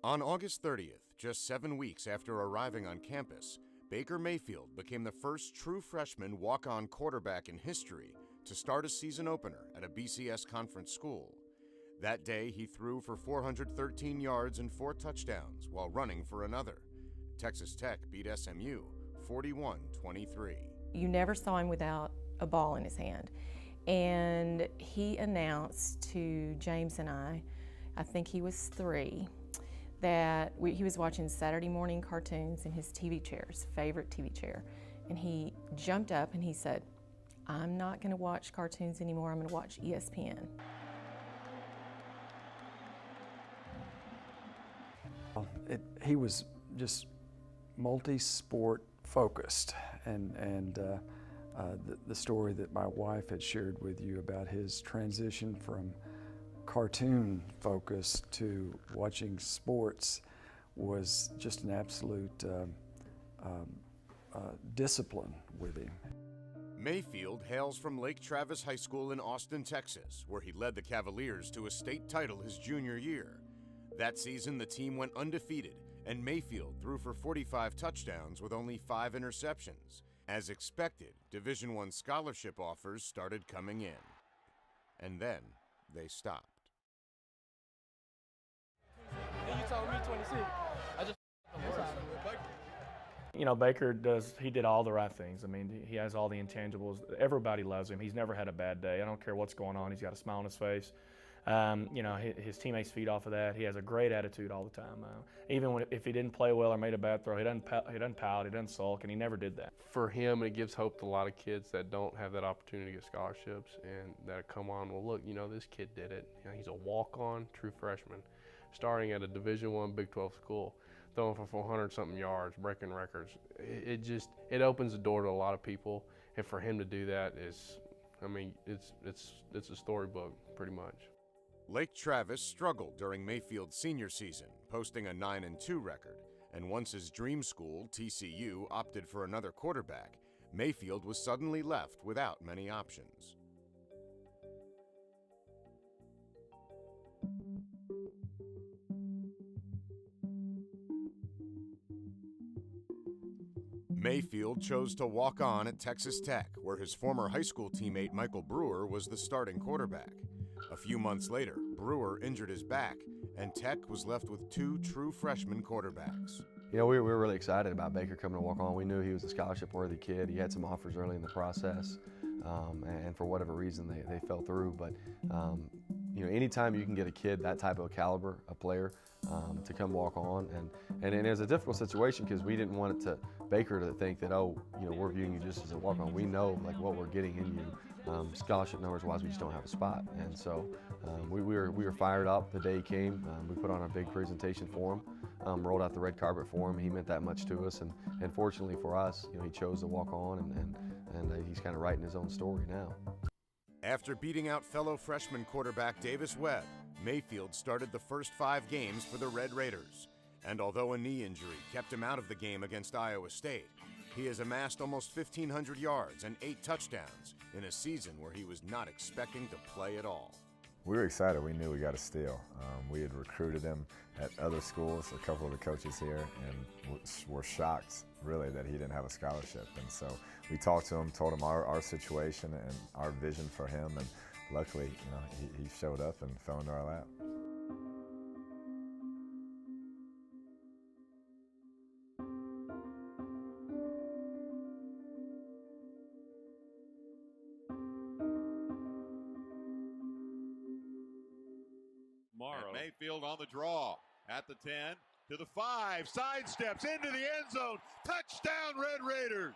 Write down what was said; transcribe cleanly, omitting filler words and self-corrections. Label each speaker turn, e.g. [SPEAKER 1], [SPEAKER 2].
[SPEAKER 1] On August 30th, just 7 weeks after arriving on campus, Baker Mayfield became the first true freshman walk-on quarterback in history to start a season opener at a BCS conference school. That day, he threw for 413 yards and 4 touchdowns while running for another. Texas Tech beat SMU 41-23.
[SPEAKER 2] You never saw him without a ball in his hand. And he announced to James and I think he was 3, that he was watching Saturday morning cartoons in his TV chair, his favorite TV chair. And he jumped up and he said, "I'm not going to watch cartoons anymore, I'm going to watch ESPN."
[SPEAKER 3] He was just multi-sport focused, and the story that my wife had shared with you about his transition from cartoon focus to watching sports was just an absolute discipline with him.
[SPEAKER 1] Mayfield hails from Lake Travis High School in Austin, Texas, where he led the Cavaliers to a state title his junior year. That season, the team went undefeated, and Mayfield threw for 45 touchdowns with only 5 interceptions. As expected, Division I scholarship offers started coming in. And then they stopped.
[SPEAKER 4] And you told me 26. I just
[SPEAKER 5] Baker did all the right things. I mean, he has all the intangibles. Everybody loves him. He's never had a bad day. I don't care what's going on. He's got a smile on his face. His teammates feed off of that. He has a great attitude all the time. Even if he didn't play well or made a bad throw, he doesn't pout, he doesn't sulk, and he never did that.
[SPEAKER 6] For him, it gives hope to a lot of kids that don't have that opportunity to get scholarships and that come on, well, look, this kid did it. He's a walk-on true freshman, starting at a Division I Big 12 school, throwing for 400-something yards, breaking records. It opens the door to a lot of people, and for him to do that it's a storybook, pretty much.
[SPEAKER 1] Lake Travis struggled during Mayfield's senior season, posting a 9-2 record, and once his dream school, TCU, opted for another quarterback, Mayfield was suddenly left without many options. Mayfield chose to walk on at Texas Tech, where his former high school teammate Michael Brewer was the starting quarterback. A few months later, Brewer injured his back, and Tech was left with 2 true freshman quarterbacks.
[SPEAKER 7] We were really excited about Baker coming to walk on. We knew he was a scholarship-worthy kid. He had some offers early in the process, and for whatever reason, they fell through. But anytime you can get a kid that type of caliber, a player, to come walk on, and it was a difficult situation because we didn't want Baker to think that, we're viewing you just as a walk-on. We know what we're getting in you. Scholarship numbers-wise, we just don't have a spot, and so we were fired up the day he came. We put on a big presentation for him, rolled out the red carpet for him. He meant that much to us, and fortunately for us, he chose to walk on, and he's kind of writing his own story now.
[SPEAKER 1] After beating out fellow freshman quarterback Davis Webb, Mayfield started the first 5 games for the Red Raiders, and although a knee injury kept him out of the game against Iowa State, he has amassed almost 1,500 yards and 8 touchdowns in a season where he was not expecting to play at all.
[SPEAKER 8] We were excited. We knew we got a steal. We had recruited him at other schools, a couple of the coaches here, and were shocked, really, that he didn't have a scholarship. And so we talked to him, told him our situation and our vision for him, and luckily, he showed up and fell into our lap.
[SPEAKER 9] And Mayfield on the draw at the 10 to the 5, sidesteps into the end zone. Touchdown, Red Raiders.